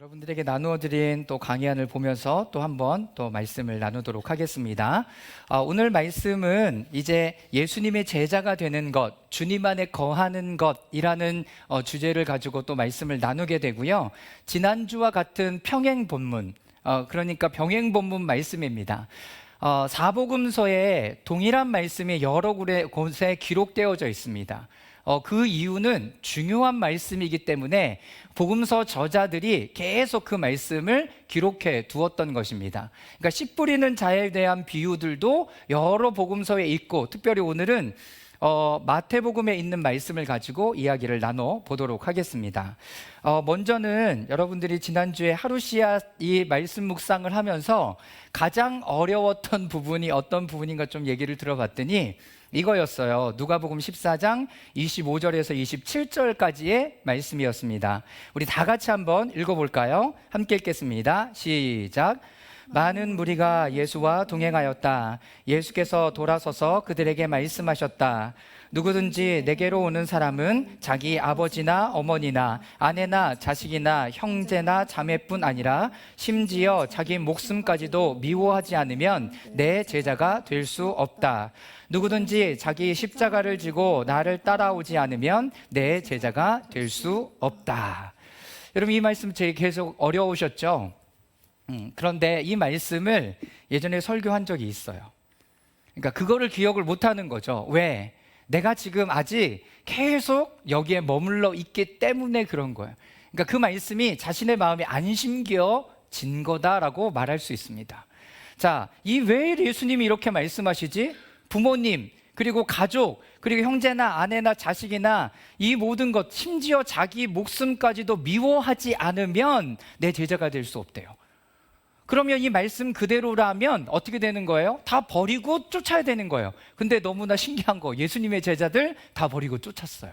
여러분들에게 나누어드린 또 강의안을 보면서 또 한번 또 말씀을 나누도록 하겠습니다. 오늘 말씀은 이제 예수님의 제자가 되는 것, 주님 안에 거하는 것이라는 주제를 가지고 또 말씀을 나누게 되고요. 지난주와 같은 평행 본문, 그러니까 병행 본문 말씀입니다. 사복음서에 동일한 말씀이 여러 곳에 기록되어져 있습니다. 그 이유는 중요한 말씀이기 때문에 복음서 저자들이 계속 그 말씀을 기록해 두었던 것입니다. 그러니까 씨 뿌리는 자에 대한 비유들도 여러 복음서에 있고, 특별히 오늘은 마태복음에 있는 말씀을 가지고 이야기를 나눠보도록 하겠습니다. 먼저는 여러분들이 지난주에 하루시야 이 말씀 묵상을 하면서 가장 어려웠던 부분이 어떤 부분인가 좀 얘기를 들어봤더니 이거였어요. 누가복음 14장 25절에서 27절까지의 말씀이었습니다. 우리 다 같이 한번 읽어볼까요? 함께 읽겠습니다. 시작. 많은 무리가 예수와 동행하였다. 예수께서 돌아서서 그들에게 말씀하셨다. 누구든지 내게로 오는 사람은 자기 아버지나 어머니나 아내나 자식이나 형제나 자매뿐 아니라 심지어 자기 목숨까지도 미워하지 않으면 내 제자가 될 수 없다. 누구든지 자기 십자가를 지고 나를 따라오지 않으면 내 제자가 될 수 없다. 여러분, 이 말씀 제게 계속 어려우셨죠? 그런데 이 말씀을 예전에 설교한 적이 있어요. 그러니까 그거를 기억을 못하는 거죠. 왜? 내가 지금 아직 계속 여기에 머물러 있기 때문에 그런 거예요. 그러니까 그 말씀이 자신의 마음에 안 심겨진 거다라고 말할 수 있습니다. 자, 왜 예수님이 이렇게 말씀하시지? 부모님, 그리고 가족, 그리고 형제나 아내나 자식이나 이 모든 것, 심지어 자기 목숨까지도 미워하지 않으면 내 제자가 될 수 없대요. 그러면 이 말씀 그대로라면 어떻게 되는 거예요? 다 버리고 쫓아야 되는 거예요. 근데 너무나 신기한 거, 예수님의 제자들 다 버리고 쫓았어요.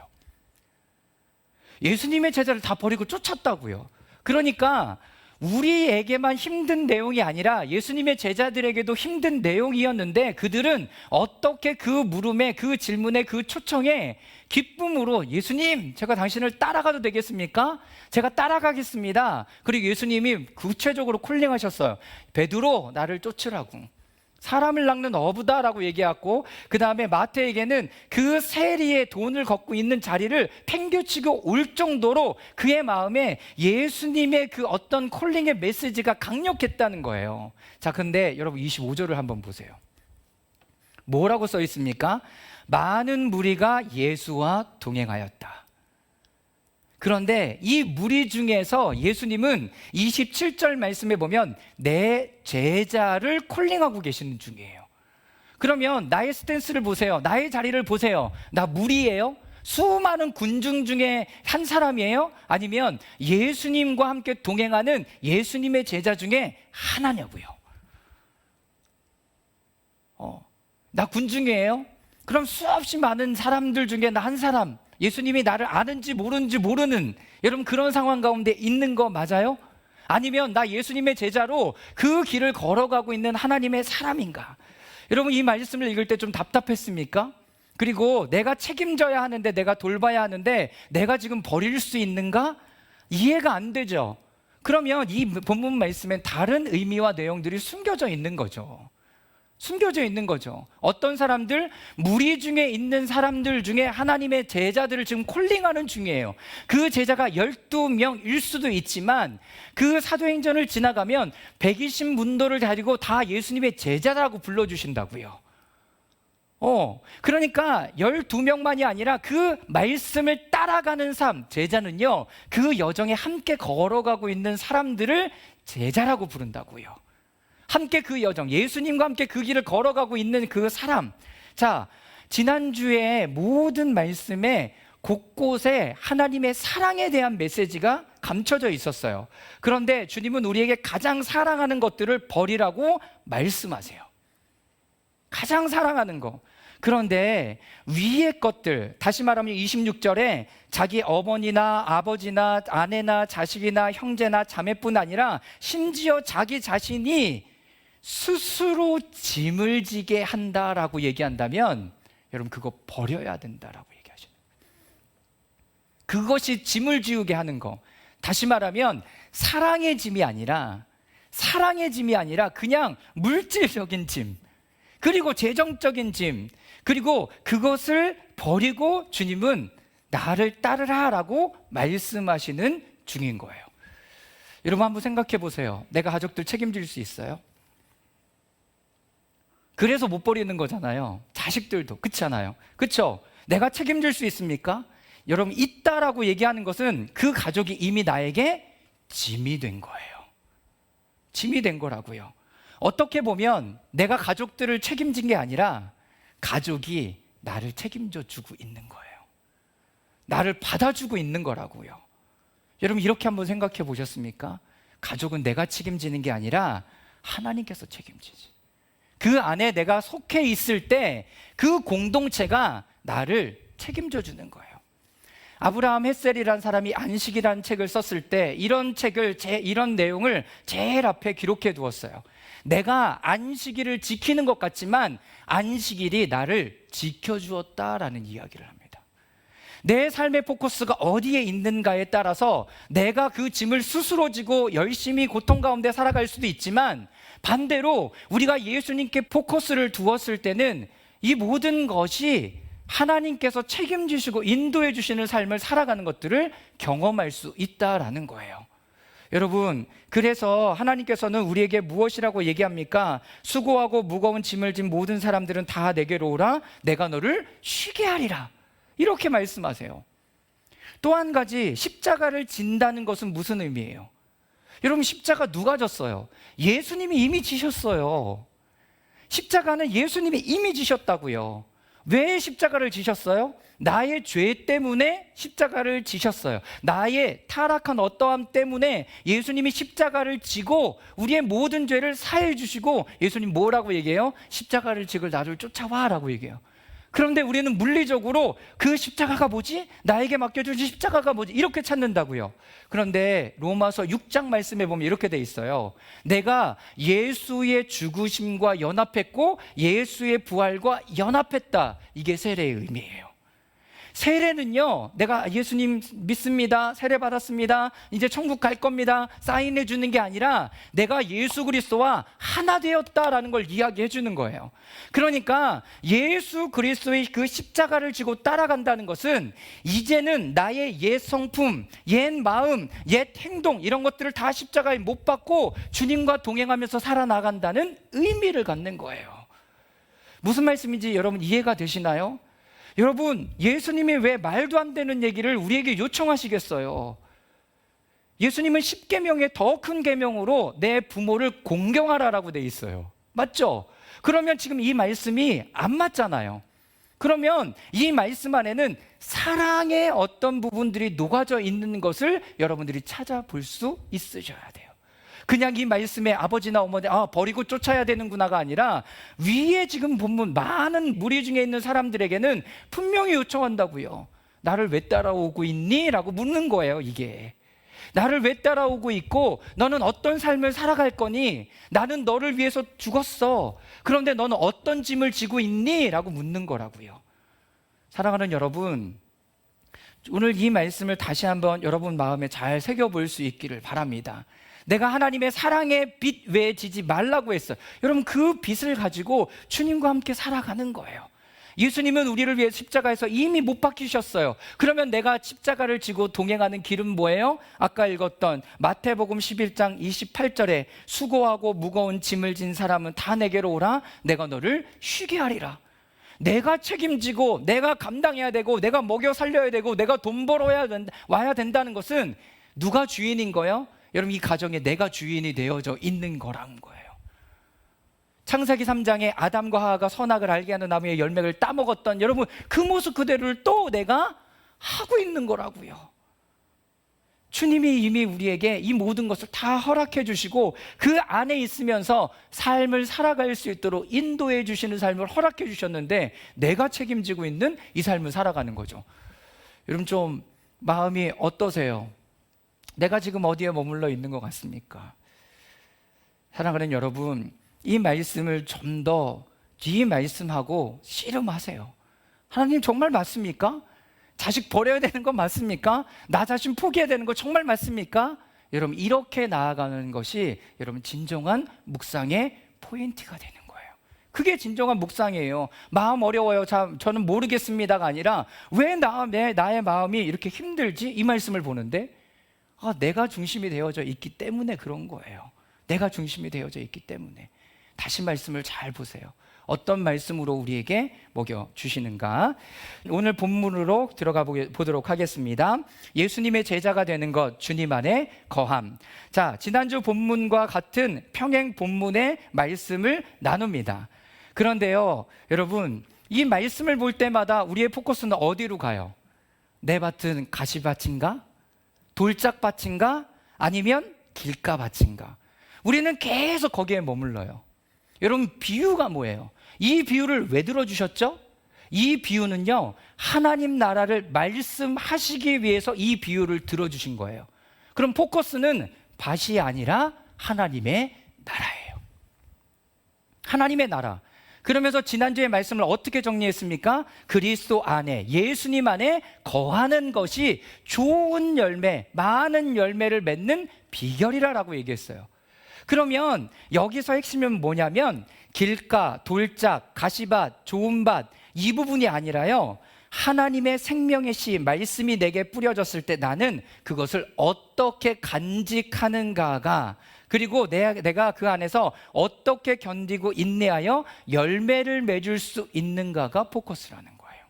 예수님의 제자를 다 버리고 쫓았다고요. 그러니까 우리에게만 힘든 내용이 아니라 예수님의 제자들에게도 힘든 내용이었는데, 그들은 어떻게 그 물음에, 그 질문에, 그 초청에 기쁨으로 예수님, 제가 당신을 따라가도 되겠습니까? 제가 따라가겠습니다. 그리고 예수님이 구체적으로 콜링하셨어요. 베드로, 나를 쫓으라고. 사람을 낚는 어부다라고 얘기했고, 그 다음에 마태에게는 그 세리의 돈을 걷고 있는 자리를 팽개치고 올 정도로 그의 마음에 예수님의 그 어떤 콜링의 메시지가 강력했다는 거예요. 자, 근데 여러분 25절을 한번 보세요. 뭐라고 써 있습니까? 많은 무리가 예수와 동행하였다. 그런데 이 무리 중에서 예수님은 27절 말씀에 보면 내 제자를 콜링하고 계시는 중이에요. 그러면 나의 스탠스를 보세요. 나의 자리를 보세요. 나 무리예요? 수많은 군중 중에 한 사람이에요? 아니면 예수님과 함께 동행하는 예수님의 제자 중에 하나냐고요? 나 군중이에요? 그럼 수없이 많은 사람들 중에 나 한 사람, 예수님이 나를 아는지 모르는지 모르는, 여러분 그런 상황 가운데 있는 거 맞아요? 아니면 나 예수님의 제자로 그 길을 걸어가고 있는 하나님의 사람인가? 여러분, 이 말씀을 읽을 때 좀 답답했습니까? 그리고 내가 책임져야 하는데, 내가 돌봐야 하는데 내가 지금 버릴 수 있는가? 이해가 안 되죠. 그러면 이 본문 말씀엔 다른 의미와 내용들이 숨겨져 있는 거죠. 숨겨져 있는 거죠. 어떤 사람들, 무리 중에 있는 사람들 중에 하나님의 제자들을 지금 콜링하는 중이에요. 그 제자가 12명일 수도 있지만 그 사도행전을 지나가면 120문도를 가지고 다 예수님의 제자라고 불러주신다고요. 그러니까 12명만이 아니라 그 말씀을 따라가는 삶, 제자는요, 그 여정에 함께 걸어가고 있는 사람들을 제자라고 부른다고요. 함께 그 여정, 예수님과 함께 그 길을 걸어가고 있는 그 사람. 자, 지난주에 모든 말씀에 곳곳에 하나님의 사랑에 대한 메시지가 감춰져 있었어요. 그런데 주님은 우리에게 가장 사랑하는 것들을 버리라고 말씀하세요. 가장 사랑하는 거. 그런데 위의 것들, 다시 말하면 26절에 자기 어머니나 아버지나 아내나 자식이나 형제나 자매뿐 아니라 심지어 자기 자신이 스스로 짐을 지게 한다라고 얘기한다면 여러분 그거 버려야 된다라고 얘기하시는 거예요. 그것이 짐을 지우게 하는 거, 다시 말하면 사랑의 짐이 아니라 그냥 물질적인 짐, 그리고 재정적인 짐, 그리고 그것을 버리고 주님은 나를 따르라라고 말씀하시는 중인 거예요. 여러분 한번 생각해 보세요. 내가 가족들 책임질 수 있어요? 그래서 못 버리는 거잖아요. 자식들도 그렇잖아요. 그렇죠? 내가 책임질 수 있습니까? 여러분 있다라고 얘기하는 것은 그 가족이 이미 나에게 짐이 된 거예요. 짐이 된 거라고요. 어떻게 보면 내가 가족들을 책임진 게 아니라 가족이 나를 책임져 주고 있는 거예요. 나를 받아주고 있는 거라고요. 여러분 이렇게 한번 생각해 보셨습니까? 가족은 내가 책임지는 게 아니라 하나님께서 책임지지. 그 안에 내가 속해 있을 때 그 공동체가 나를 책임져 주는 거예요. 아브라함 헷셀이라는 사람이 안식이라는 책을 썼을 때 이런 내용을 제일 앞에 기록해 두었어요. 내가 안식일을 지키는 것 같지만 안식일이 나를 지켜주었다라는 이야기를 합니다. 내 삶의 포커스가 어디에 있는가에 따라서 내가 그 짐을 스스로 지고 열심히 고통 가운데 살아갈 수도 있지만, 반대로 우리가 예수님께 포커스를 두었을 때는 이 모든 것이 하나님께서 책임지시고 인도해 주시는 삶을 살아가는 것들을 경험할 수 있다라는 거예요. 여러분, 그래서 하나님께서는 우리에게 무엇이라고 얘기합니까? 수고하고 무거운 짐을 진 모든 사람들은 다 내게로 오라. 내가 너를 쉬게 하리라. 이렇게 말씀하세요. 또 한 가지, 십자가를 진다는 것은 무슨 의미예요? 여러분, 십자가 누가 졌어요? 예수님이 이미 지셨어요. 십자가는 예수님이 이미 지셨다고요. 왜 십자가를 지셨어요? 나의 죄 때문에 십자가를 지셨어요. 나의 타락한 어떠함 때문에 예수님이 십자가를 지고 우리의 모든 죄를 사해 주시고, 예수님 뭐라고 얘기해요? 십자가를 지고 나를 쫓아와 라고 얘기해요. 그런데 우리는 물리적으로 그 십자가가 뭐지? 나에게 맡겨주신 십자가가 뭐지? 이렇게 찾는다고요. 그런데 로마서 6장 말씀에 보면 이렇게 돼 있어요. 내가 예수의 죽으심과 연합했고 예수의 부활과 연합했다. 이게 세례의 의미예요. 세례는요, 내가 예수님 믿습니다, 세례 받았습니다, 이제 천국 갈 겁니다, 사인해 주는 게 아니라 내가 예수 그리스도와 하나 되었다라는 걸 이야기해 주는 거예요. 그러니까 예수 그리스도의 그 십자가를 지고 따라간다는 것은 이제는 나의 옛 성품, 옛 마음, 옛 행동, 이런 것들을 다 십자가에 못 박고 주님과 동행하면서 살아나간다는 의미를 갖는 거예요. 무슨 말씀인지 여러분 이해가 되시나요? 여러분, 예수님이 왜 말도 안 되는 얘기를 우리에게 요청하시겠어요? 예수님은 10계명의 더 큰 계명으로 내 부모를 공경하라라고 돼 있어요. 맞죠? 그러면 지금 이 말씀이 안 맞잖아요. 그러면 이 말씀 안에는 사랑의 어떤 부분들이 녹아져 있는 것을 여러분들이 찾아볼 수 있으셔야 돼요. 그냥 이 말씀에 아버지나 어머니 버리고 쫓아야 되는구나가 아니라, 위에 지금 보면 많은 무리 중에 있는 사람들에게는 분명히 요청한다고요. 나를 왜 따라오고 있니? 라고 묻는 거예요. 이게 나를 왜 따라오고 있고 너는 어떤 삶을 살아갈 거니? 나는 너를 위해서 죽었어. 그런데 너는 어떤 짐을 지고 있니? 라고 묻는 거라고요. 사랑하는 여러분, 오늘 이 말씀을 다시 한번 여러분 마음에 잘 새겨볼 수 있기를 바랍니다. 내가 하나님의 사랑의 빛 외에 지지 말라고 했어요. 여러분, 그 빛을 가지고 주님과 함께 살아가는 거예요. 예수님은 우리를 위해 십자가에서 이미 못 박히셨어요. 그러면 내가 십자가를 지고 동행하는 길은 뭐예요? 아까 읽었던 마태복음 11장 28절에 수고하고 무거운 짐을 진 사람은 다 내게로 오라. 내가 너를 쉬게 하리라. 내가 책임지고 내가 감당해야 되고 내가 먹여 살려야 되고 내가 돈 벌어야 와야 된다는 것은 누가 주인인 거예요? 여러분, 이 가정에 내가 주인이 되어져 있는 거란 거예요. 창세기 3장에 아담과 하와가 선악을 알게 하는 나무의 열매를 따먹었던 여러분, 그 모습 그대로를 또 내가 하고 있는 거라고요. 주님이 이미 우리에게 이 모든 것을 다 허락해 주시고 그 안에 있으면서 삶을 살아갈 수 있도록 인도해 주시는 삶을 허락해 주셨는데, 내가 책임지고 있는 이 삶을 살아가는 거죠. 여러분, 좀 마음이 어떠세요? 내가 지금 어디에 머물러 있는 것 같습니까? 사랑하는 여러분, 이 말씀을 좀 더 이 말씀하고 씨름하세요. 하나님 정말 맞습니까? 자식 버려야 되는 건 맞습니까? 나 자신 포기해야 되는 거 정말 맞습니까? 여러분 이렇게 나아가는 것이 여러분 진정한 묵상의 포인트가 되는 거예요. 그게 진정한 묵상이에요. 마음 어려워요. 저는 모르겠습니다가 아니라 왜 나의 마음이 이렇게 힘들지? 이 말씀을 보는데 내가 중심이 되어져 있기 때문에 그런 거예요. 내가 중심이 되어져 있기 때문에. 다시 말씀을 잘 보세요. 어떤 말씀으로 우리에게 먹여주시는가? 오늘 본문으로 들어가 보도록 하겠습니다. 예수님의 제자가 되는 것, 주님 안에 거함. 자, 지난주 본문과 같은 평행 본문의 말씀을 나눕니다. 그런데요, 여러분, 이 말씀을 볼 때마다 우리의 포커스는 어디로 가요? 내 밭은 가시밭인가? 돌짝밭인가? 아니면 길가밭인가? 우리는 계속 거기에 머물러요. 여러분, 비유가 뭐예요? 이 비유를 왜 들어주셨죠? 이 비유는요, 하나님 나라를 말씀하시기 위해서 이 비유를 들어주신 거예요. 그럼 포커스는 밭이 아니라 하나님의 나라예요. 하나님의 나라. 그러면서 지난주에 말씀을 어떻게 정리했습니까? 그리스도 안에, 예수님 안에 거하는 것이 좋은 열매, 많은 열매를 맺는 비결이라고 얘기했어요. 그러면 여기서 핵심은 뭐냐면 길가, 돌짝, 가시밭, 좋은 밭 이 부분이 아니라요, 하나님의 생명의 씨, 말씀이 내게 뿌려졌을 때 나는 그것을 어떻게 간직하는가가, 그리고 내가 그 안에서 어떻게 견디고 인내하여 열매를 맺을 수 있는가가 포커스라는 거예요.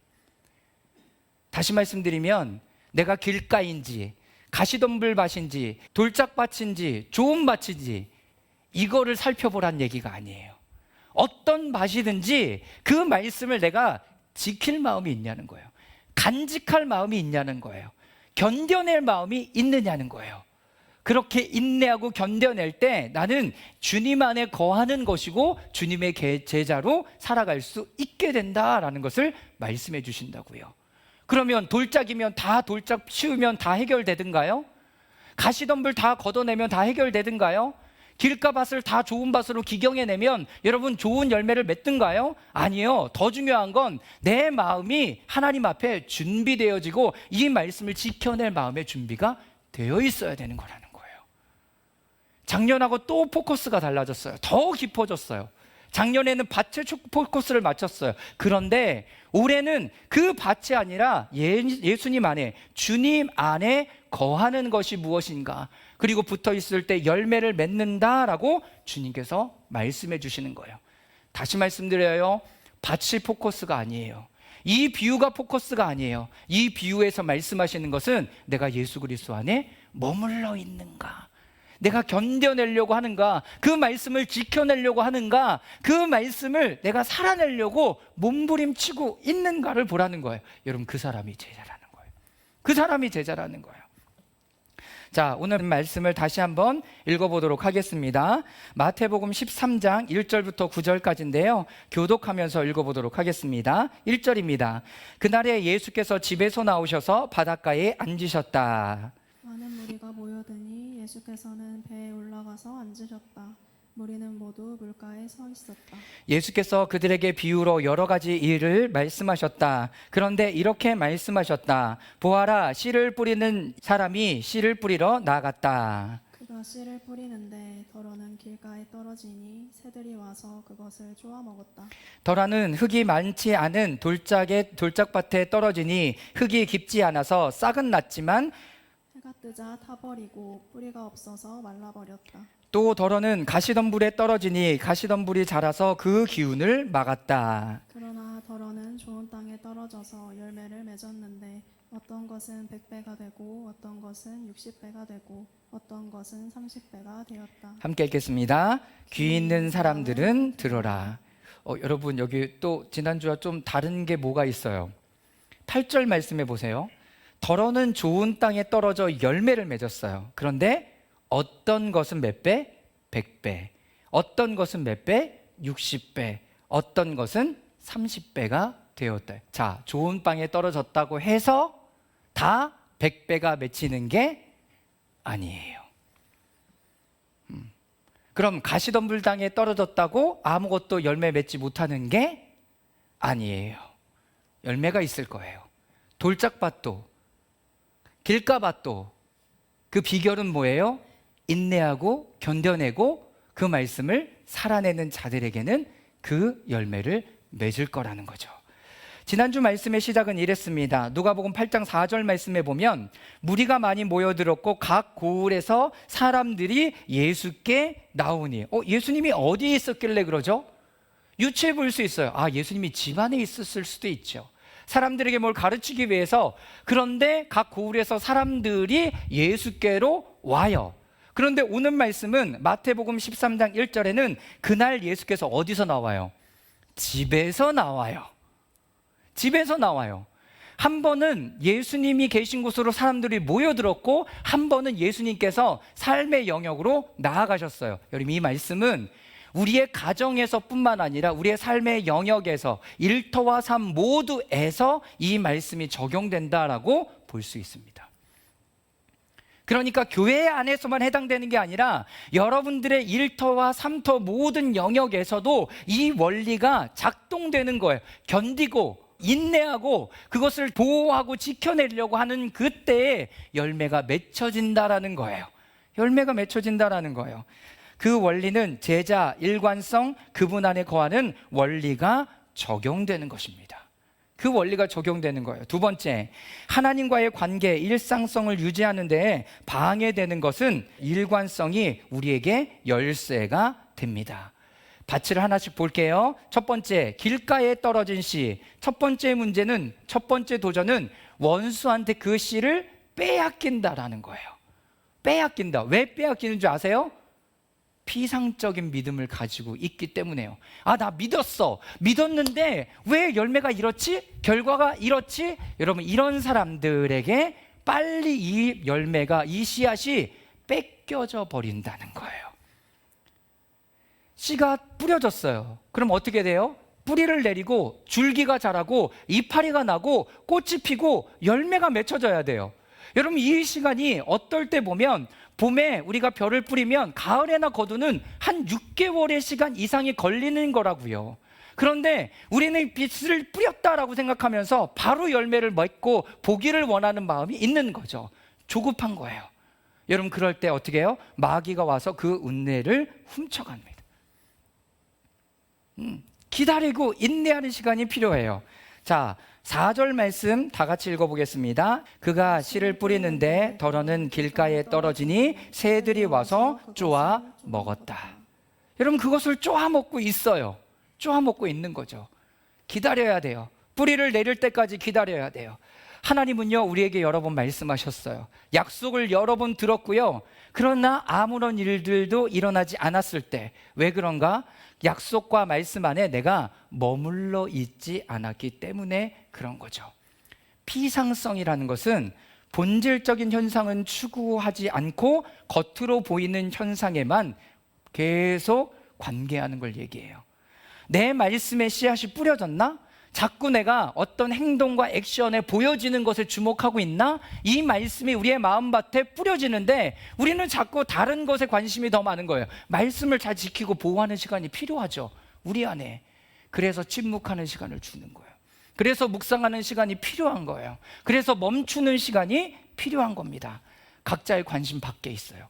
다시 말씀드리면 내가 길가인지 가시덤불밭인지 돌짝밭인지 좋은 밭인지 이거를 살펴보란 얘기가 아니에요. 어떤 밭이든지 그 말씀을 내가 지킬 마음이 있냐는 거예요. 간직할 마음이 있냐는 거예요. 견뎌낼 마음이 있느냐는 거예요. 그렇게 인내하고 견뎌낼 때 나는 주님 안에 거하는 것이고 주님의 제자로 살아갈 수 있게 된다라는 것을 말씀해 주신다고요. 그러면 돌짝이면 다 돌짝 치우면 다 해결되든가요? 가시덤불 다 걷어내면 다 해결되든가요? 길가밭을 다 좋은 밭으로 기경해내면 여러분 좋은 열매를 맺든가요? 아니요. 더 중요한 건 내 마음이 하나님 앞에 준비되어지고 이 말씀을 지켜낼 마음의 준비가 되어 있어야 되는 거라는 거예요. 작년하고 또 포커스가 달라졌어요. 더 깊어졌어요. 작년에는 밭에 포커스를 맞췄어요. 그런데 올해는 그 밭이 아니라 예수님 안에, 주님 안에 거하는 것이 무엇인가, 그리고 붙어 있을 때 열매를 맺는다라고 주님께서 말씀해 주시는 거예요. 다시 말씀드려요. 밭이 포커스가 아니에요. 이 비유가 포커스가 아니에요. 이 비유에서 말씀하시는 것은 내가 예수 그리스도 안에 머물러 있는가, 내가 견뎌내려고 하는가, 그 말씀을 지켜내려고 하는가, 그 말씀을 내가 살아내려고 몸부림치고 있는가를 보라는 거예요. 여러분, 그 사람이 제자라는 거예요. 그 사람이 제자라는 거예요. 자, 오늘 말씀을 다시 한번 읽어보도록 하겠습니다. 마태복음 13장 1절부터 9절까지인데요. 교독하면서 읽어보도록 하겠습니다. 1절입니다. 그날에 예수께서 집에서 나오셔서 바닷가에 앉으셨다. 많은 무리가 모여드니 예수께서는 배에 올라가서 앉으셨다. 무리는 모두 물가에 서 있었다. 예수께서 그들에게 비유로 여러 가지 일을 말씀하셨다. 그런데 이렇게 말씀하셨다. 보아라, 씨를 뿌리는 사람이 씨를 뿌리러 나갔다. 그가 씨를 뿌리는데 덜어는 길가에 떨어지니 새들이 와서 그것을 쪼아 먹었다. 덜아는 흙이 많지 않은 돌짝밭에 떨어지니 흙이 깊지 않아서 싹은 났지만 해가 뜨자 타버리고 뿌리가 없어서 말라버렸다. 또 덜어는 가시덤불에 떨어지니 가시덤불이 자라서 그 기운을 막았다. 그러나 덜어는 좋은 땅에 떨어져서 열매를 맺었는데 어떤 것은 100배가 되고 어떤 것은 60배가 되고 어떤 것은 30배가 되었다. 함께 읽겠습니다. 귀 있는 사람들은 들어라. 여러분, 여기 또 지난주와 좀 다른 게 뭐가 있어요? 8절 말씀해 보세요. 덜어는 좋은 땅에 떨어져 열매를 맺었어요. 그런데 어떤 것은 몇 배? 100배. 어떤 것은 몇 배? 60배. 어떤 것은 30배가 되었다. 자, 좋은 땅에 떨어졌다고 해서 다 100배가 맺히는 게 아니에요. 그럼 가시덤불 땅에 떨어졌다고 아무것도 열매 맺지 못하는 게 아니에요. 열매가 있을 거예요. 돌짝밭도 길가밭도 그 비결은 뭐예요? 인내하고 견뎌내고 그 말씀을 살아내는 자들에게는 그 열매를 맺을 거라는 거죠. 지난주 말씀의 시작은 이랬습니다. 누가복음 8장 4절 말씀에 보면 무리가 많이 모여들었고 각 고을에서 사람들이 예수께 나오니, 예수님이 어디에 있었길래 그러죠? 유추해 볼 수 있어요. 예수님이 집안에 있었을 수도 있죠. 사람들에게 뭘 가르치기 위해서. 그런데 각 고을에서 사람들이 예수께로 와요. 그런데 오늘 말씀은 마태복음 13장 1절에는 그날 예수께서 어디서 나와요? 집에서 나와요. 집에서 나와요. 한 번은 예수님이 계신 곳으로 사람들이 모여들었고, 한 번은 예수님께서 삶의 영역으로 나아가셨어요. 여러분, 이 말씀은 우리의 가정에서 뿐만 아니라 우리의 삶의 영역에서, 일터와 삶 모두에서 이 말씀이 적용된다라고 볼 수 있습니다. 그러니까 교회 안에서만 해당되는 게 아니라 여러분들의 일터와 삶터 모든 영역에서도 이 원리가 작동되는 거예요. 견디고 인내하고 그것을 보호하고 지켜내려고 하는 그때에 열매가 맺혀진다라는 거예요. 열매가 맺혀진다라는 거예요. 그 원리는 제자, 일관성, 그분 안에 거하는 원리가 적용되는 것입니다. 그 원리가 적용되는 거예요. 두 번째, 하나님과의 관계, 일상성을 유지하는 데 방해되는 것은 일관성이 우리에게 열쇠가 됩니다. 밭을 하나씩 볼게요. 첫 번째, 길가에 떨어진 씨. 첫 번째 문제는, 첫 번째 도전은 원수한테 그 씨를 빼앗긴다라는 거예요. 빼앗긴다. 왜 빼앗기는 줄 아세요? 피상적인 믿음을 가지고 있기 때문에요. 나 믿었어. 믿었는데 왜 열매가 이렇지? 결과가 이렇지? 여러분, 이런 사람들에게 빨리 이 열매가, 이 씨앗이 뺏겨져 버린다는 거예요. 씨가 뿌려졌어요. 그럼 어떻게 돼요? 뿌리를 내리고 줄기가 자라고 이파리가 나고 꽃이 피고 열매가 맺혀져야 돼요. 여러분, 이 시간이 어떨 때 보면 봄에 우리가 벼를 뿌리면 가을에나 거두는 한 6개월의 시간 이상이 걸리는 거라고요. 그런데 우리는 빛을 뿌렸다라고 생각하면서 바로 열매를 맺고 보기를 원하는 마음이 있는 거죠. 조급한 거예요. 여러분, 그럴 때 어떻게 해요? 마귀가 와서 그 은혜를 훔쳐갑니다. 기다리고 인내하는 시간이 필요해요. 자, 4절 말씀 다 같이 읽어보겠습니다. 그가 씨를 뿌리는데 덜어는 길가에 떨어지니 새들이 와서 쪼아 먹었다. 여러분, 그것을 쪼아 먹고 있어요. 쪼아 먹고 있는 거죠. 기다려야 돼요. 뿌리를 내릴 때까지 기다려야 돼요. 하나님은요, 우리에게 여러 번 말씀하셨어요. 약속을 여러 번 들었고요. 그러나 아무런 일들도 일어나지 않았을 때, 왜 그런가? 약속과 말씀 안에 내가 머물러 있지 않았기 때문에 그런 거죠. 피상성이라는 것은 본질적인 현상은 추구하지 않고 겉으로 보이는 현상에만 계속 관계하는 걸 얘기해요. 내 말씀에 씨앗이 뿌려졌나? 자꾸 내가 어떤 행동과 액션에 보여지는 것에 주목하고 있나? 이 말씀이 우리의 마음밭에 뿌려지는데 우리는 자꾸 다른 것에 관심이 더 많은 거예요. 말씀을 잘 지키고 보호하는 시간이 필요하죠, 우리 안에. 그래서 침묵하는 시간을 주는 거예요. 그래서 묵상하는 시간이 필요한 거예요. 그래서 멈추는 시간이 필요한 겁니다. 각자의 관심 밖에 있어요.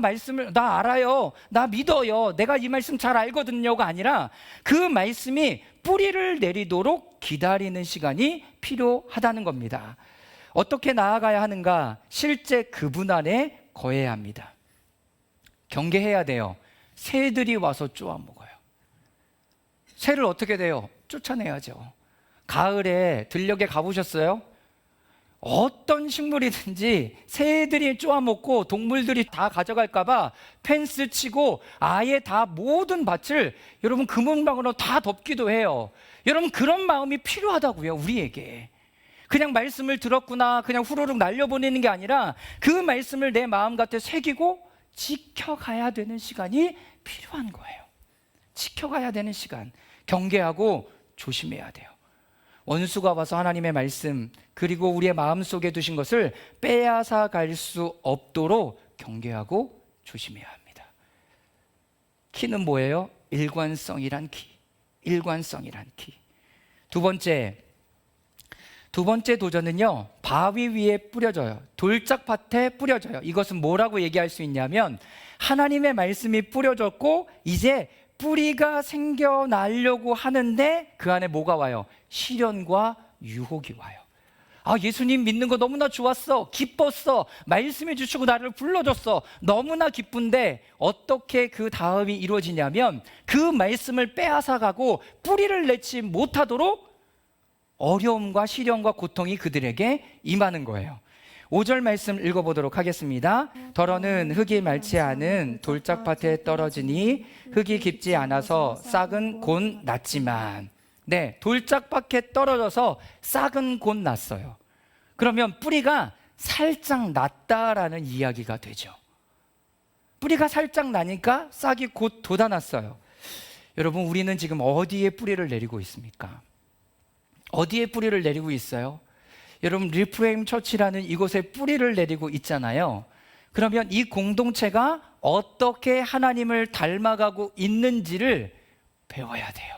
말씀을 나 알아요, 나 믿어요, 내가 이 말씀 잘 알거든요가 아니라 그 말씀이 뿌리를 내리도록 기다리는 시간이 필요하다는 겁니다. 어떻게 나아가야 하는가? 실제 그분 안에 거해야 합니다. 경계해야 돼요. 새들이 와서 쪼아 먹어요. 새를 어떻게 돼요? 쫓아내야죠. 가을에 들녘에 가보셨어요? 어떤 식물이든지 새들이 쪼아먹고 동물들이 다 가져갈까봐 펜스 치고 아예 다 모든 밭을 여러분 금은방으로 다 덮기도 해요. 여러분, 그런 마음이 필요하다고요, 우리에게. 그냥 말씀을 들었구나 그냥 후루룩 날려보내는 게 아니라 그 말씀을 내 마음 곁에 새기고 지켜가야 되는 시간이 필요한 거예요. 지켜가야 되는 시간, 경계하고 조심해야 돼요. 원수가 와서 하나님의 말씀 그리고 우리의 마음속에 두신 것을 빼앗아 갈 수 없도록 경계하고 조심해야 합니다. 키는 뭐예요? 일관성이란 키. 일관성이란 키. 두 번째 도전은요, 바위 위에 뿌려져요. 돌짝밭에 뿌려져요. 이것은 뭐라고 얘기할 수 있냐면 하나님의 말씀이 뿌려졌고 이제 뿌리가 생겨나려고 하는데 그 안에 뭐가 와요? 시련과 유혹이 와요. 예수님 믿는 거 너무나 좋았어. 기뻤어. 말씀해 주시고 나를 불러줬어. 너무나 기쁜데 어떻게 그 다음이 이루어지냐면 그 말씀을 빼앗아가고 뿌리를 내지 못하도록 어려움과 시련과 고통이 그들에게 임하는 거예요. 5절 말씀 읽어보도록 하겠습니다. 더러는 흙이 맑지 않은 돌짝밭에 떨어지니 흙이 깊지 않아서 싹은 곧 났지만, 네, 돌짝밭에 떨어져서 싹은 곧 났어요. 그러면 뿌리가 살짝 났다라는 이야기가 되죠. 뿌리가 살짝 나니까 싹이 곧 돋아났어요. 여러분, 우리는 지금 어디에 뿌리를 내리고 있습니까? 어디에 뿌리를 내리고 있어요? 여러분, 리프레임 처치라는 이곳에 뿌리를 내리고 있잖아요. 그러면 이 공동체가 어떻게 하나님을 닮아가고 있는지를 배워야 돼요.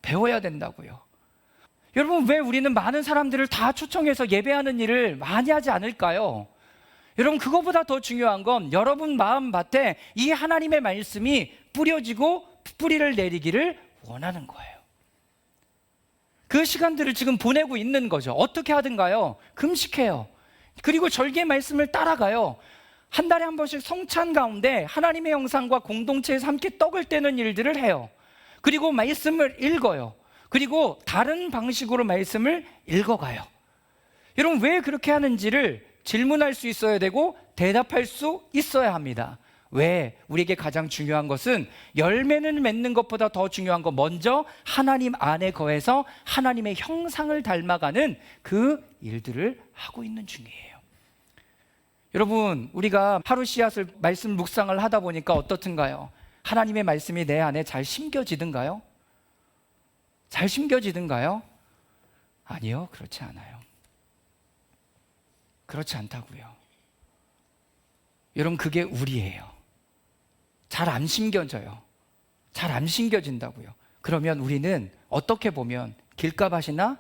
배워야 된다고요. 여러분, 왜 우리는 많은 사람들을 다 초청해서 예배하는 일을 많이 하지 않을까요? 여러분, 그거보다 더 중요한 건 여러분 마음밭에 이 하나님의 말씀이 뿌려지고 뿌리를 내리기를 원하는 거예요. 그 시간들을 지금 보내고 있는 거죠. 어떻게 하든가요? 금식해요. 그리고 절기의 말씀을 따라가요. 한 달에 한 번씩 성찬 가운데 하나님의 형상과 공동체에서 함께 떡을 떼는 일들을 해요. 그리고 말씀을 읽어요. 그리고 다른 방식으로 말씀을 읽어가요. 여러분, 왜 그렇게 하는지를 질문할 수 있어야 되고 대답할 수 있어야 합니다. 왜? 우리에게 가장 중요한 것은 열매는 맺는 것보다 더 중요한 건 먼저 하나님 안에 거해서 하나님의 형상을 닮아가는 그 일들을 하고 있는 중이에요. 여러분, 우리가 하루 씨앗을 말씀 묵상을 하다 보니까 어떻든가요? 하나님의 말씀이 내 안에 잘 심겨지든가요? 잘 심겨지든가요? 아니요, 그렇지 않아요. 그렇지 않다고요. 여러분, 그게 우리예요. 잘 안 심겨져요. 잘 안 심겨진다고요. 그러면 우리는 어떻게 보면 길가밭이나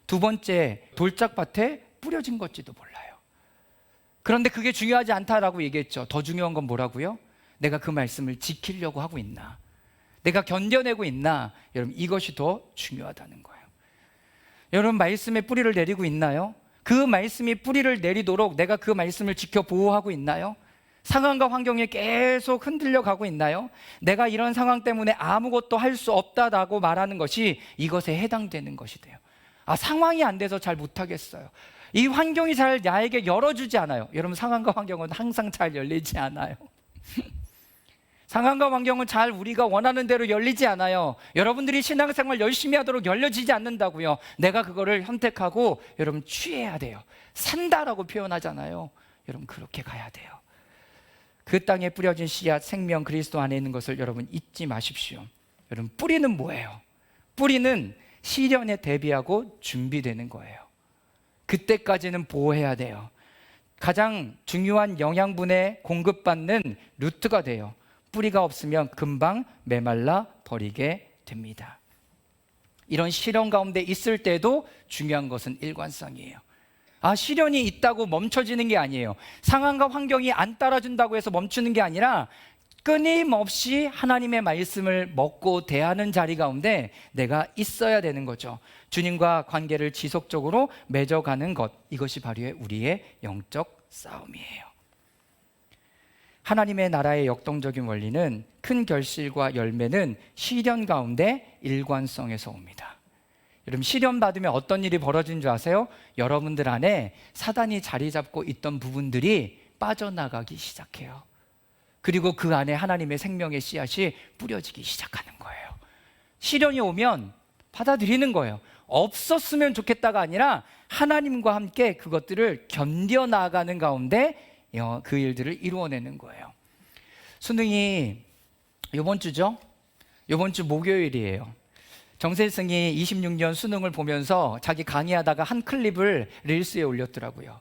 두 번째 돌짝밭에 뿌려진 것지도 몰라요. 그런데 그게 중요하지 않다라고 얘기했죠. 더 중요한 건 뭐라고요? 내가 그 말씀을 지키려고 하고 있나? 내가 견뎌내고 있나? 여러분, 이것이 더 중요하다는 거예요. 여러분, 말씀에 뿌리를 내리고 있나요? 그 말씀이 뿌리를 내리도록 내가 그 말씀을 지켜 보호하고 있나요? 상황과 환경에 계속 흔들려 가고 있나요? 내가 이런 상황 때문에 아무것도 할 수 없다라고 말하는 것이 이것에 해당되는 것이 돼요. 상황이 안 돼서 잘 못하겠어요. 이 환경이 잘 나에게 열어주지 않아요. 여러분, 상황과 환경은 항상 잘 열리지 않아요. 상황과 환경은 잘 우리가 원하는 대로 열리지 않아요. 여러분들이 신앙생활 열심히 하도록 열려지지 않는다고요. 내가 그거를 선택하고 여러분 취해야 돼요. 산다라고 표현하잖아요. 여러분, 그렇게 가야 돼요. 그 땅에 뿌려진 씨앗 생명 그리스도 안에 있는 것을 여러분 잊지 마십시오. 여러분, 뿌리는 뭐예요? 뿌리는 시련에 대비하고 준비되는 거예요. 그때까지는 보호해야 돼요. 가장 중요한 영양분에 공급받는 루트가 돼요. 뿌리가 없으면 금방 메말라 버리게 됩니다. 이런 시련 가운데 있을 때도 중요한 것은 일관성이에요. 시련이 있다고 멈춰지는 게 아니에요. 상황과 환경이 안 따라준다고 해서 멈추는 게 아니라 끊임없이 하나님의 말씀을 먹고 대하는 자리 가운데 내가 있어야 되는 거죠. 주님과 관계를 지속적으로 맺어가는 것, 이것이 바로 우리의 영적 싸움이에요. 하나님의 나라의 역동적인 원리는 큰 결실과 열매는 시련 가운데 일관성에서 옵니다. 여러분, 시련 받으면 어떤 일이 벌어지는 줄 아세요? 여러분들 안에 사단이 자리 잡고 있던 부분들이 빠져나가기 시작해요. 그리고 그 안에 하나님의 생명의 씨앗이 뿌려지기 시작하는 거예요. 시련이 오면 받아들이는 거예요. 없었으면 좋겠다가 아니라 하나님과 함께 그것들을 견뎌나가는 가운데 그 일들을 이루어내는 거예요. 수능이 이번 주죠? 이번 주 목요일이에요. 정세승이 26년 수능을 보면서 자기 강의하다가 한 클립을 릴스에 올렸더라고요.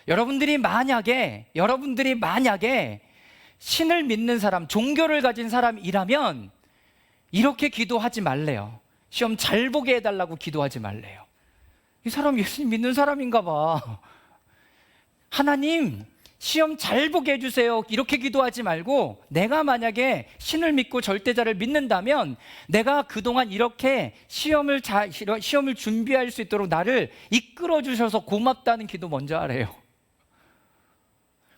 여러분들이 만약에 신을 믿는 사람, 종교를 가진 사람이라면 이렇게 기도하지 말래요. 시험 잘 보게 해달라고 기도하지 말래요. 이 사람 예수님 믿는 사람인가 봐. 하나님, 시험 잘 보게 해주세요. 이렇게 기도하지 말고, 내가 만약에 신을 믿고 절대자를 믿는다면 내가 그동안 이렇게 시험을 준비할 수 있도록 나를 이끌어 주셔서 고맙다는 기도 먼저 하래요.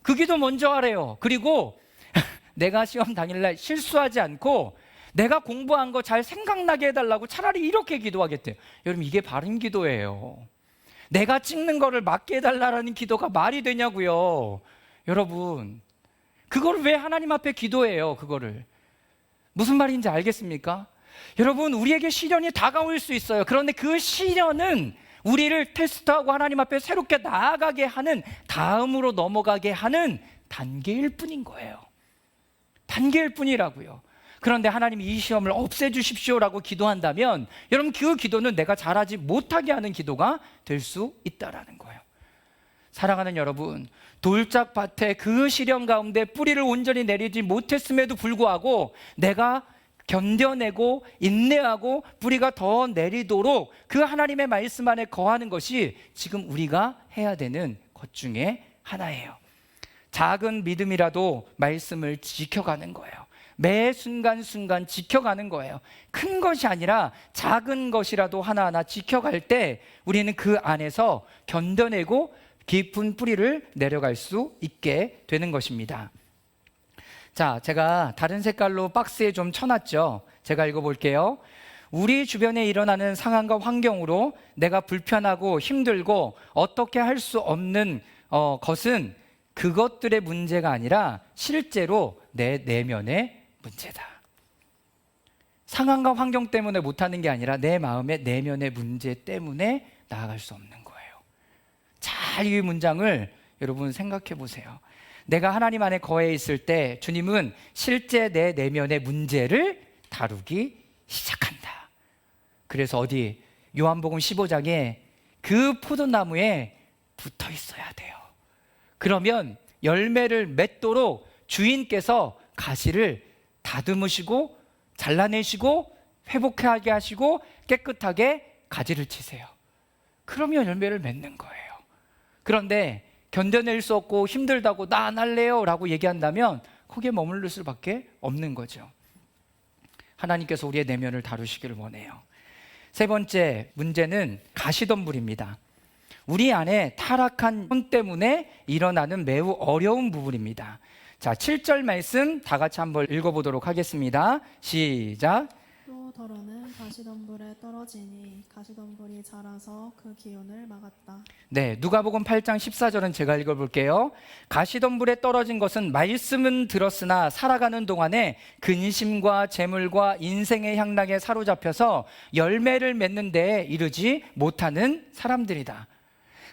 그 기도 먼저 하래요. 그리고 내가 시험 당일날 실수하지 않고 내가 공부한 거 잘 생각나게 해달라고 차라리 이렇게 기도하겠대요. 여러분, 이게 바른 기도예요. 내가 찍는 거를 맞게 해달라는 기도가 말이 되냐고요. 여러분, 그걸 왜 하나님 앞에 기도해요? 그거를 무슨 말인지 알겠습니까? 여러분, 우리에게 시련이 다가올 수 있어요. 그런데 그 시련은 우리를 테스트하고 하나님 앞에 새롭게 나아가게 하는, 다음으로 넘어가게 하는 단계일 뿐인 거예요. 단계일 뿐이라고요. 그런데 하나님이 이 시험을 없애주십시오라고 기도한다면 여러분, 그 기도는 내가 잘하지 못하게 하는 기도가 될 수 있다라는 거예요. 사랑하는 여러분, 돌짝밭에 그 시련 가운데 뿌리를 온전히 내리지 못했음에도 불구하고 내가 견뎌내고 인내하고 뿌리가 더 내리도록 그 하나님의 말씀 안에 거하는 것이 지금 우리가 해야 되는 것 중에 하나예요. 작은 믿음이라도 말씀을 지켜가는 거예요. 매 순간순간 지켜가는 거예요. 큰 것이 아니라 작은 것이라도 하나하나 지켜갈 때 우리는 그 안에서 견뎌내고 깊은 뿌리를 내려갈 수 있게 되는 것입니다. 자, 제가 다른 색깔로 박스에 좀 쳐놨죠. 제가 읽어볼게요. 우리 주변에 일어나는 상황과 환경으로 내가 불편하고 힘들고 어떻게 할 수 없는 것은 그것들의 문제가 아니라 실제로 내 내면의 문제다. 상황과 환경 때문에 못하는 게 아니라 내 마음의 내면의 문제 때문에 나아갈 수 없는 거예요. 잘 이 문장을 여러분 생각해 보세요. 내가 하나님 안에 거해 있을 때 주님은 실제 내 내면의 문제를 다루기 시작한다. 그래서 어디 요한복음 15장에 그 포도나무에 붙어 있어야 돼요. 그러면 열매를 맺도록 주인께서 가시를 다듬으시고 잘라내시고 회복하게 하시고 깨끗하게 가지를 치세요. 그러면 열매를 맺는 거예요. 그런데 견뎌낼 수 없고 힘들다고 나 안 할래요 라고 얘기한다면 거기에 머무를 수밖에 없는 거죠. 하나님께서 우리의 내면을 다루시기를 원해요. 세 번째 문제는 가시덤불입니다. 우리 안에 타락한 혼 때문에 일어나는 매우 어려운 부분입니다. 자, 7절 말씀 다 같이 한번 읽어보도록 하겠습니다. 시작. 또 더러는 가시덤불에 떨어지니 가시덤불이 자라서 그 기운을 막았다. 네, 누가복음 8장 14절은 제가 읽어볼게요. 가시덤불에 떨어진 것은 말씀은 들었으나 살아가는 동안에 근심과 재물과 인생의 향락에 사로잡혀서 열매를 맺는 데에 이르지 못하는 사람들이다.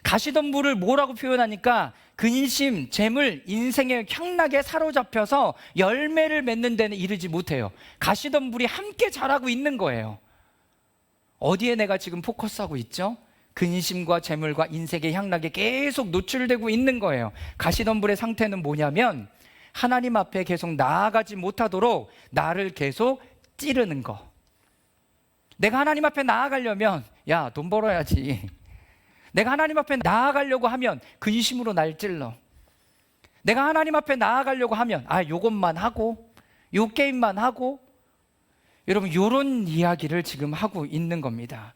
가시덤불을 뭐라고 표현하니까 근심, 재물, 인생의 향락에 사로잡혀서 열매를 맺는 데는 이르지 못해요. 가시덤불이 함께 자라고 있는 거예요. 어디에 내가 지금 포커스하고 있죠? 근심과 재물과 인생의 향락에 계속 노출되고 있는 거예요. 가시덤불의 상태는 뭐냐면 하나님 앞에 계속 나아가지 못하도록 나를 계속 찌르는 거. 내가 하나님 앞에 나아가려면 야, 돈 벌어야지. 내가 하나님 앞에 나아가려고 하면 근심으로 날 찔러. 내가 하나님 앞에 나아가려고 하면 요것만 하고 요 게임만 하고, 여러분 요런 이야기를 지금 하고 있는 겁니다.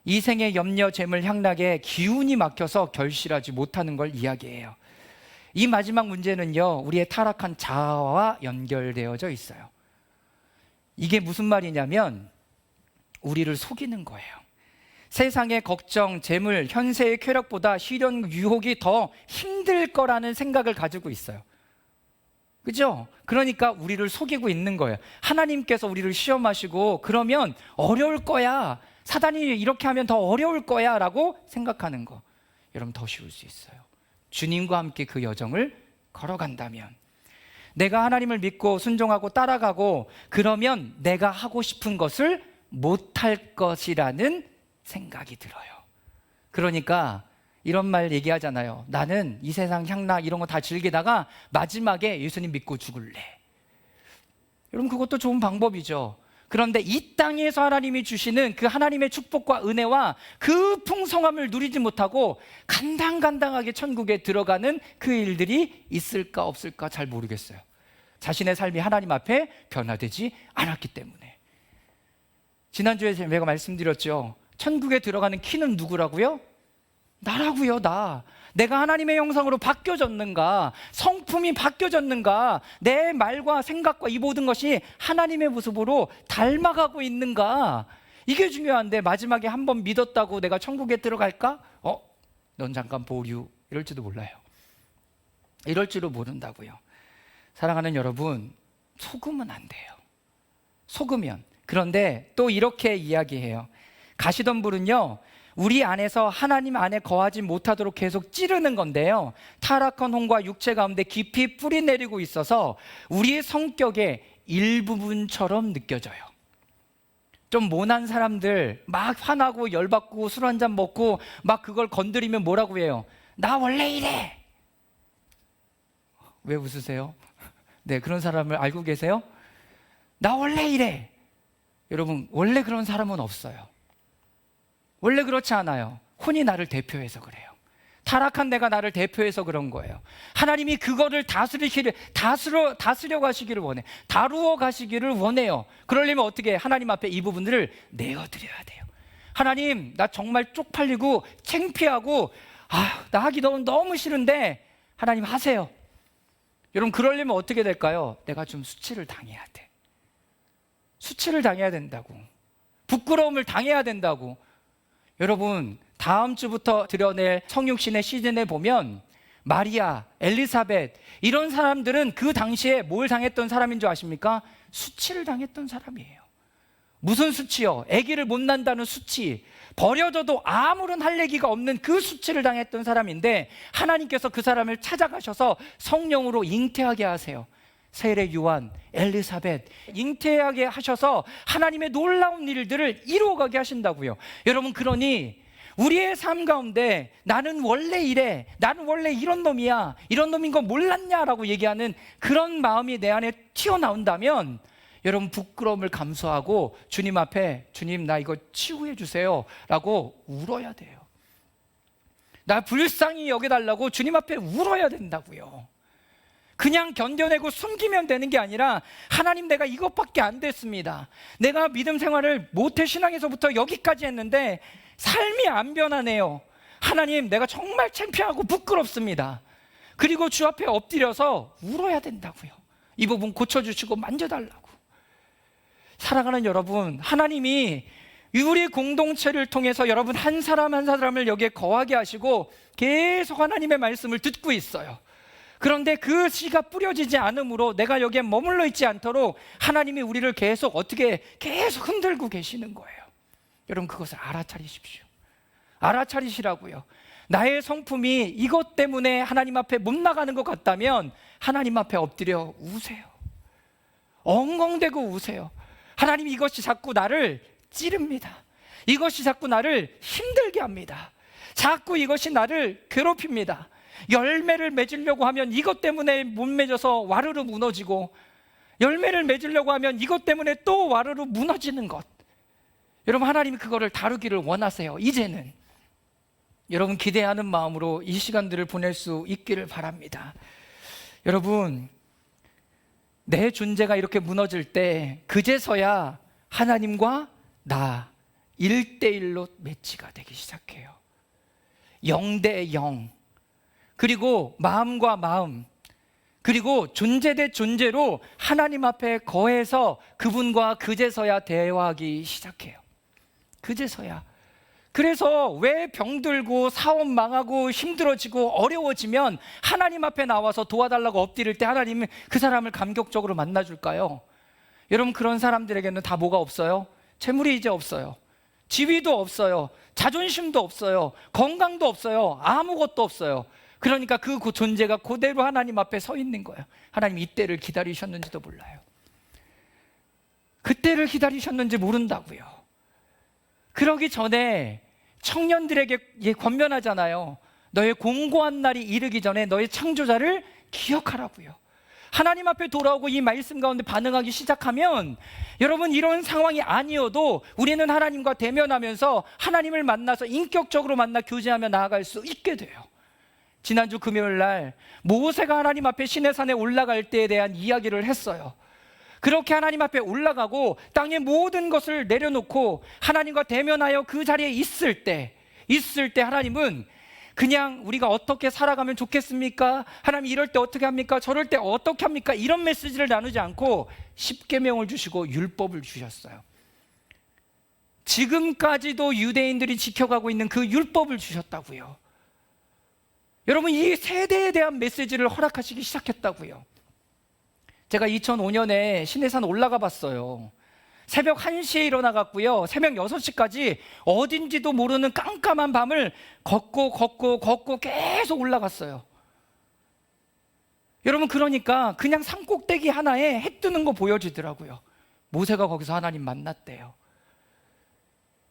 이 생의 염려, 재물, 향락에 기운이 막혀서 결실하지 못하는 걸 이야기해요. 이 마지막 문제는요, 우리의 타락한 자아와 연결되어져 있어요. 이게 무슨 말이냐면 우리를 속이는 거예요. 세상의 걱정, 재물, 현세의 쾌락보다 시련, 유혹이 더 힘들 거라는 생각을 가지고 있어요. 그죠? 그러니까 우리를 속이고 있는 거예요. 하나님께서 우리를 시험하시고 그러면 어려울 거야. 사단이 이렇게 하면 더 어려울 거야 라고 생각하는 거. 여러분, 더 쉬울 수 있어요. 주님과 함께 그 여정을 걸어간다면, 내가 하나님을 믿고 순종하고 따라가고 그러면 내가 하고 싶은 것을 못할 것이라는 생각이 들어요. 그러니까 이런 말 얘기하잖아요. 나는 이 세상 향락 이런 거 다 즐기다가 마지막에 예수님 믿고 죽을래. 여러분, 그것도 좋은 방법이죠. 그런데 이 땅에서 하나님이 주시는 그 하나님의 축복과 은혜와 그 풍성함을 누리지 못하고 간당간당하게 천국에 들어가는 그 일들이 있을까 없을까 잘 모르겠어요. 자신의 삶이 하나님 앞에 변화되지 않았기 때문에. 지난주에 제가 말씀드렸죠. 천국에 들어가는 키는 누구라고요? 나라고요, 나. 내가 하나님의 형상으로 바뀌어졌는가, 성품이 바뀌어졌는가, 내 말과 생각과 이 모든 것이 하나님의 모습으로 닮아가고 있는가, 이게 중요한데 마지막에 한번 믿었다고 내가 천국에 들어갈까? 넌 잠깐 보류, 이럴지도 몰라요. 이럴 줄도 모른다고요. 사랑하는 여러분, 속으면 안 돼요. 속으면. 그런데 또 이렇게 이야기해요. 가시덤불은요, 우리 안에서 하나님 안에 거하지 못하도록 계속 찌르는 건데요, 타락한 혼과 육체 가운데 깊이 뿌리 내리고 있어서 우리의 성격의 일부분처럼 느껴져요. 좀 모난 사람들 막 화나고 열받고 술 한잔 먹고 막 그걸 건드리면 뭐라고 해요? 나 원래 이래. 왜 웃으세요? 네, 그런 사람을 알고 계세요? 나 원래 이래. 여러분, 원래 그런 사람은 없어요. 원래 그렇지 않아요. 혼이 나를 대표해서 그래요. 타락한 내가 나를 대표해서 그런 거예요. 하나님이 그거를 다스려 가시기를 원해. 다루어 가시기를 원해요. 그러려면 어떻게 해? 하나님 앞에 이 부분들을 내어드려야 돼요. 하나님, 나 정말 쪽팔리고 창피하고 나 하기 너무 싫은데 하나님 하세요. 여러분, 그러려면 어떻게 될까요? 내가 좀 수치를 당해야 돼. 수치를 당해야 된다고. 부끄러움을 당해야 된다고. 여러분, 다음 주부터 드러낼 성육신의 시즌에 보면 마리아, 엘리사벳 이런 사람들은 그 당시에 뭘 당했던 사람인 줄 아십니까? 수치를 당했던 사람이에요. 무슨 수치요? 아기를 못 낳는다는 수치, 버려져도 아무런 할 얘기가 없는 그 수치를 당했던 사람인데 하나님께서 그 사람을 찾아가셔서 성령으로 잉태하게 하세요. 세례 요한, 엘리사벳 잉태하게 하셔서 하나님의 놀라운 일들을 이루어가게 하신다고요. 여러분, 그러니 우리의 삶 가운데 나는 원래 이래, 나는 원래 이런 놈이야, 이런 놈인 거 몰랐냐라고 얘기하는 그런 마음이 내 안에 튀어나온다면 여러분, 부끄러움을 감수하고 주님 앞에, 주님 나 이거 치유해 주세요 라고 울어야 돼요. 나 불쌍히 여겨달라고 주님 앞에 울어야 된다고요. 그냥 견뎌내고 숨기면 되는 게 아니라 하나님, 내가 이것밖에 안 됐습니다. 내가 믿음 생활을 모태신앙에서부터 여기까지 했는데 삶이 안 변하네요. 하나님, 내가 정말 창피하고 부끄럽습니다. 그리고 주 앞에 엎드려서 울어야 된다고요. 이 부분 고쳐주시고 만져달라고. 사랑하는 여러분, 하나님이 우리 공동체를 통해서 여러분 한 사람 한 사람을 여기에 거하게 하시고 계속 하나님의 말씀을 듣고 있어요. 그런데 그 씨가 뿌려지지 않으므로 내가 여기에 머물러 있지 않도록 하나님이 우리를 계속 흔들고 계시는 거예요. 여러분, 그것을 알아차리십시오. 알아차리시라고요. 나의 성품이 이것 때문에 하나님 앞에 못 나가는 것 같다면 하나님 앞에 엎드려 우세요. 엉엉대고 우세요. 하나님, 이것이 자꾸 나를 찌릅니다. 이것이 자꾸 나를 힘들게 합니다. 자꾸 이것이 나를 괴롭힙니다. 열매를 맺으려고 하면 이것 때문에 못 맺어서 와르르 무너지고, 열매를 맺으려고 하면 이것 때문에 또 와르르 무너지는 것. 여러분, 하나님이 그거를 다루기를 원하세요. 이제는 여러분, 기대하는 마음으로 이 시간들을 보낼 수 있기를 바랍니다. 여러분, 내 존재가 이렇게 무너질 때 그제서야 하나님과 나 1대1로 매치가 되기 시작해요. 0대 0. 그리고 마음과 마음, 그리고 존재 대 존재로 하나님 앞에 거해서 그분과 그제서야 대화하기 시작해요. 그제서야. 그래서 왜 병들고 사업 망하고 힘들어지고 어려워지면 하나님 앞에 나와서 도와달라고 엎드릴 때 하나님은 그 사람을 감격적으로 만나줄까요? 여러분, 그런 사람들에게는 다 뭐가 없어요? 재물이 이제 없어요. 지위도 없어요. 자존심도 없어요. 건강도 없어요. 아무것도 없어요. 그러니까 그 존재가 그대로 하나님 앞에 서 있는 거예요. 하나님 이때를 기다리셨는지도 몰라요. 그때를 기다리셨는지 모른다고요. 그러기 전에 청년들에게 권면하잖아요. 너의 공고한 날이 이르기 전에 너의 창조자를 기억하라고요. 하나님 앞에 돌아오고 이 말씀 가운데 반응하기 시작하면 여러분, 이런 상황이 아니어도 우리는 하나님과 대면하면서 하나님을 만나서 인격적으로 만나 교제하며 나아갈 수 있게 돼요. 지난주 금요일 날 모세가 하나님 앞에 시내산에 올라갈 때에 대한 이야기를 했어요. 그렇게 하나님 앞에 올라가고 땅의 모든 것을 내려놓고 하나님과 대면하여 그 자리에 있을 때 하나님은 그냥 우리가 어떻게 살아가면 좋겠습니까? 하나님 이럴 때 어떻게 합니까? 저럴 때 어떻게 합니까? 이런 메시지를 나누지 않고 십계명을 주시고 율법을 주셨어요. 지금까지도 유대인들이 지켜가고 있는 그 율법을 주셨다고요. 여러분, 이 세대에 대한 메시지를 허락하시기 시작했다고요. 제가 2005년에 시내산 올라가 봤어요. 새벽 1시에 일어나갔고요. 새벽 6시까지 어딘지도 모르는 깜깜한 밤을 걷고 계속 올라갔어요. 여러분, 그러니까 그냥 산꼭대기 하나에 해 뜨는 거 보여지더라고요. 모세가 거기서 하나님 만났대요.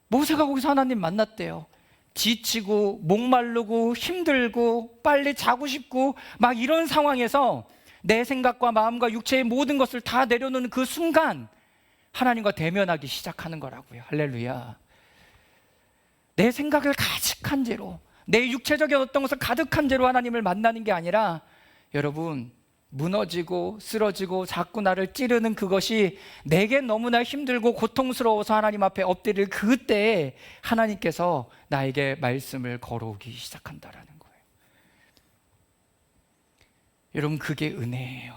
모세가 거기서 하나님 만났대요. 지치고 목마르고 힘들고 빨리 자고 싶고 막 이런 상황에서 내 생각과 마음과 육체의 모든 것을 다 내려놓는 그 순간 하나님과 대면하기 시작하는 거라고요. 할렐루야. 내 생각을 가득한 채로, 내 육체적인 어떤 것을 가득한 채로 하나님을 만나는 게 아니라, 여러분, 무너지고 쓰러지고 자꾸 나를 찌르는 그것이 내게 너무나 힘들고 고통스러워서 하나님 앞에 엎드릴 그때에 하나님께서 나에게 말씀을 걸어오기 시작한다라는 거예요. 여러분, 그게 은혜예요.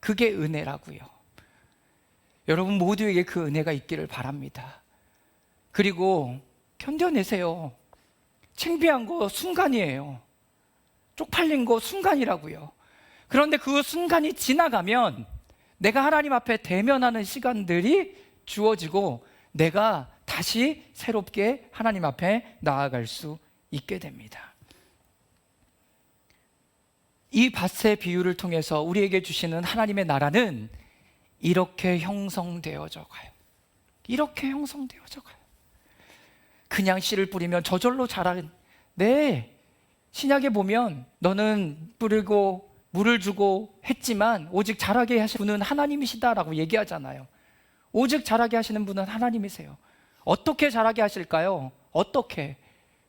그게 은혜라고요. 여러분 모두에게 그 은혜가 있기를 바랍니다. 그리고 견뎌내세요. 창피한 거 순간이에요. 쪽팔린 거 순간이라고요. 그런데 그 순간이 지나가면 내가 하나님 앞에 대면하는 시간들이 주어지고 내가 다시 새롭게 하나님 앞에 나아갈 수 있게 됩니다. 이 밭의 비유를 통해서 우리에게 주시는 하나님의 나라는 이렇게 형성되어져 가요. 이렇게 형성되어져 가요. 그냥 씨를 뿌리면 저절로 자라는, 네, 신약에 보면 너는 뿌리고 물을 주고 했지만 오직 자라게 하시는 분은 하나님이시다라고 얘기하잖아요. 오직 자라게 하시는 분은 하나님이세요. 어떻게 자라게 하실까요? 어떻게?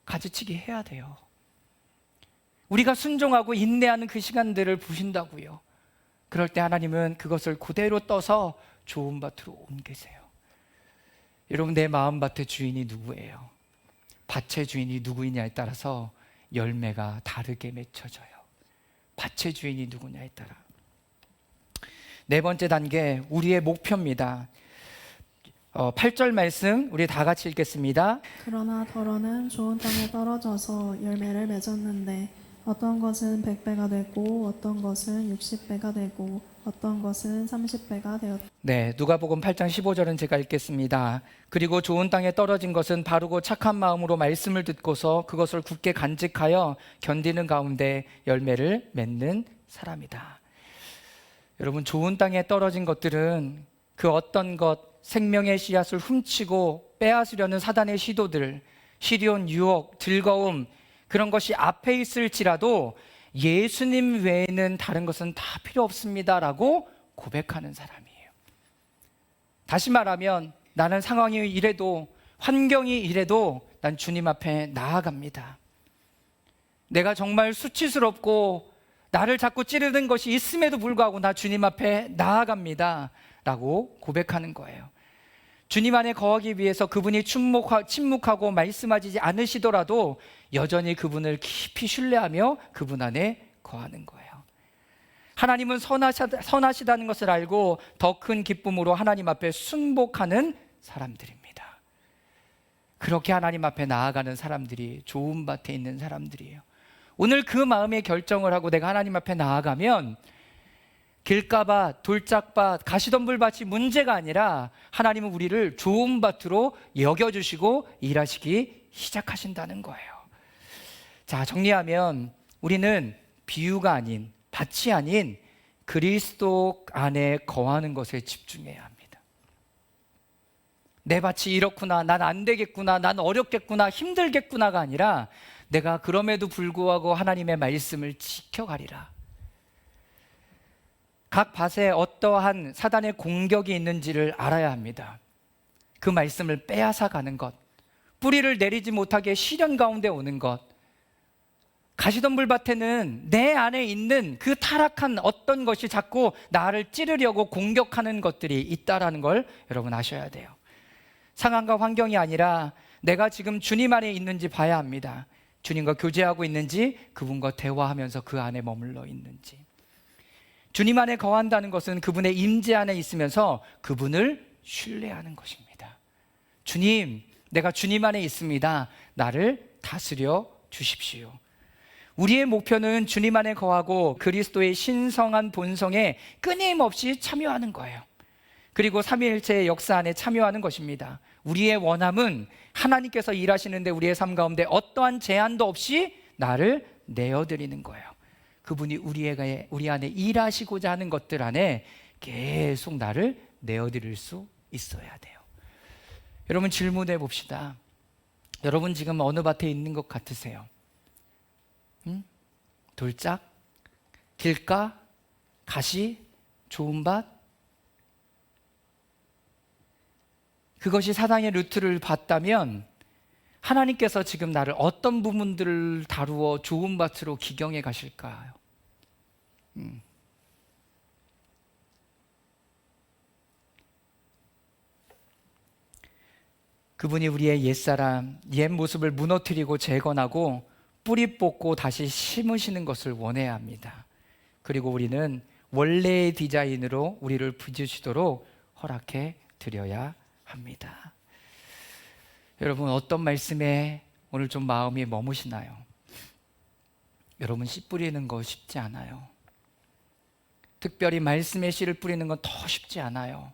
가지치기 해야 돼요. 우리가 순종하고 인내하는 그 시간들을 보신다고요. 그럴 때 하나님은 그것을 그대로 떠서 좋은 밭으로 옮기세요. 여러분, 내 마음밭의 주인이 누구예요? 밭의 주인이 누구이냐에 따라서 열매가 다르게 맺혀져요. 밭의 주인이 누구냐에 따라. 네 번째 단계, 우리의 목표입니다. 8절 말씀 우리 다 같이 읽겠습니다. 그러나 덜어는 좋은 땅에 떨어져서 열매를 맺었는데 어떤 것은 100배가 되고 어떤 것은 60배가 되고 어떤 것은 30배가 되었다. 네, 누가복음 8장 15절은 제가 읽겠습니다. 그리고 좋은 땅에 떨어진 것은 바르고 착한 마음으로 말씀을 듣고서 그것을 굳게 간직하여 견디는 가운데 열매를 맺는 사람이다. 여러분, 좋은 땅에 떨어진 것들은 그 어떤 것, 생명의 씨앗을 훔치고 빼앗으려는 사단의 시도들, 시련, 유혹, 즐거움, 그런 것이 앞에 있을지라도 예수님 외에는 다른 것은 다 필요 없습니다라고 고백하는 사람이에요. 다시 말하면 나는 상황이 이래도, 환경이 이래도 난 주님 앞에 나아갑니다. 내가 정말 수치스럽고 나를 자꾸 찌르는 것이 있음에도 불구하고 나 주님 앞에 나아갑니다 라고 고백하는 거예요. 주님 안에 거하기 위해서 그분이 침묵하고 말씀하지 않으시더라도 여전히 그분을 깊이 신뢰하며 그분 안에 거하는 거예요. 하나님은 선하시다는 것을 알고 더 큰 기쁨으로 하나님 앞에 순복하는 사람들입니다. 그렇게 하나님 앞에 나아가는 사람들이 좋은 밭에 있는 사람들이에요. 오늘 그 마음의 결정을 하고 내가 하나님 앞에 나아가면 길가밭, 돌짝밭, 가시덤불밭이 문제가 아니라 하나님은 우리를 좋은 밭으로 여겨주시고 일하시기 시작하신다는 거예요. 자, 정리하면 우리는 비유가 아닌, 밭이 아닌 그리스도 안에 거하는 것에 집중해야 합니다. 내 밭이 이렇구나, 난 안 되겠구나, 난 어렵겠구나, 힘들겠구나가 아니라 내가 그럼에도 불구하고 하나님의 말씀을 지켜가리라. 각 밭에 어떠한 사단의 공격이 있는지를 알아야 합니다. 그 말씀을 빼앗아 가는 것, 뿌리를 내리지 못하게 시련 가운데 오는 것, 가시덤불 밭에는 내 안에 있는 그 타락한 어떤 것이 자꾸 나를 찌르려고 공격하는 것들이 있다라는 걸 여러분 아셔야 돼요. 상황과 환경이 아니라 내가 지금 주님 안에 있는지 봐야 합니다. 주님과 교제하고 있는지, 그분과 대화하면서 그 안에 머물러 있는지. 주님 안에 거한다는 것은 그분의 임재 안에 있으면서 그분을 신뢰하는 것입니다. 주님, 내가 주님 안에 있습니다. 나를 다스려 주십시오. 우리의 목표는 주님 안에 거하고 그리스도의 신성한 본성에 끊임없이 참여하는 거예요. 그리고 삼위일체의 역사 안에 참여하는 것입니다. 우리의 원함은 하나님께서 일하시는데 우리의 삶 가운데 어떠한 제한도 없이 나를 내어드리는 거예요. 그분이 우리 안에 일하시고자 하는 것들 안에 계속 나를 내어드릴 수 있어야 돼요. 여러분, 질문해 봅시다. 여러분 지금 어느 밭에 있는 것 같으세요? 돌짝? 길가? 가시? 좋은 밭? 그것이 사단의 루트를 봤다면 하나님께서 지금 나를 어떤 부분들을 다루어 좋은 밭으로 기경해 가실까요? 그분이 우리의 옛사람, 옛 모습을 무너뜨리고 재건하고 뿌리 뽑고 다시 심으시는 것을 원해야 합니다. 그리고 우리는 원래의 디자인으로 우리를 빚으시도록 허락해 드려야 합니다. 여러분, 어떤 말씀에 오늘 좀 마음이 머무시나요? 여러분, 씨 뿌리는 거 쉽지 않아요. 특별히 말씀의 씨를 뿌리는 건 더 쉽지 않아요.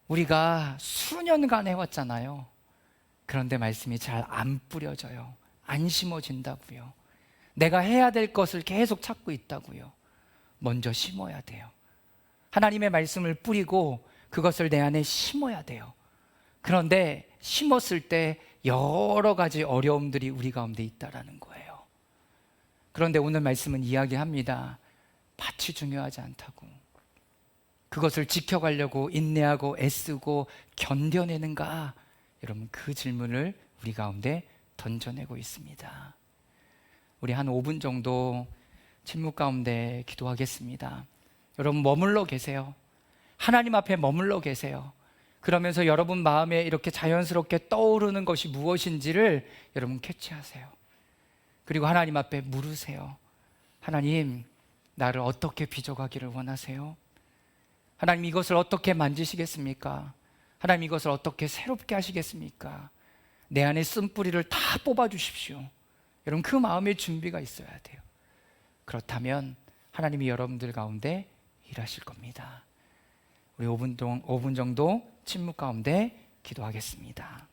우리가 수년간 해왔잖아요. 그런데 말씀이 잘 안 뿌려져요. 안 심어진다고요. 내가 해야 될 것을 계속 찾고 있다고요. 먼저 심어야 돼요. 하나님의 말씀을 뿌리고 그것을 내 안에 심어야 돼요. 그런데 심었을 때 여러 가지 어려움들이 우리 가운데 있다라는 거예요. 그런데 오늘 말씀은 이야기합니다. 밭이 중요하지 않다고. 그것을 지켜가려고 인내하고 애쓰고 견뎌내는가? 여러분, 그 질문을 우리 가운데 던져내고 있습니다. 우리 한 5분 정도 침묵 가운데 기도하겠습니다. 여러분, 머물러 계세요. 하나님 앞에 머물러 계세요. 그러면서 여러분 마음에 이렇게 자연스럽게 떠오르는 것이 무엇인지를 여러분 캐치하세요. 그리고 하나님 앞에 물으세요. 하나님, 나를 어떻게 빚어가기를 원하세요? 하나님, 이것을 어떻게 만지시겠습니까? 하나님, 이것을 어떻게 새롭게 하시겠습니까? 내 안에 쓴뿌리를 다 뽑아주십시오. 여러분, 그 마음의 준비가 있어야 돼요. 그렇다면 하나님이 여러분들 가운데 일하실 겁니다. 우리 5분 정도 침묵 가운데 기도하겠습니다.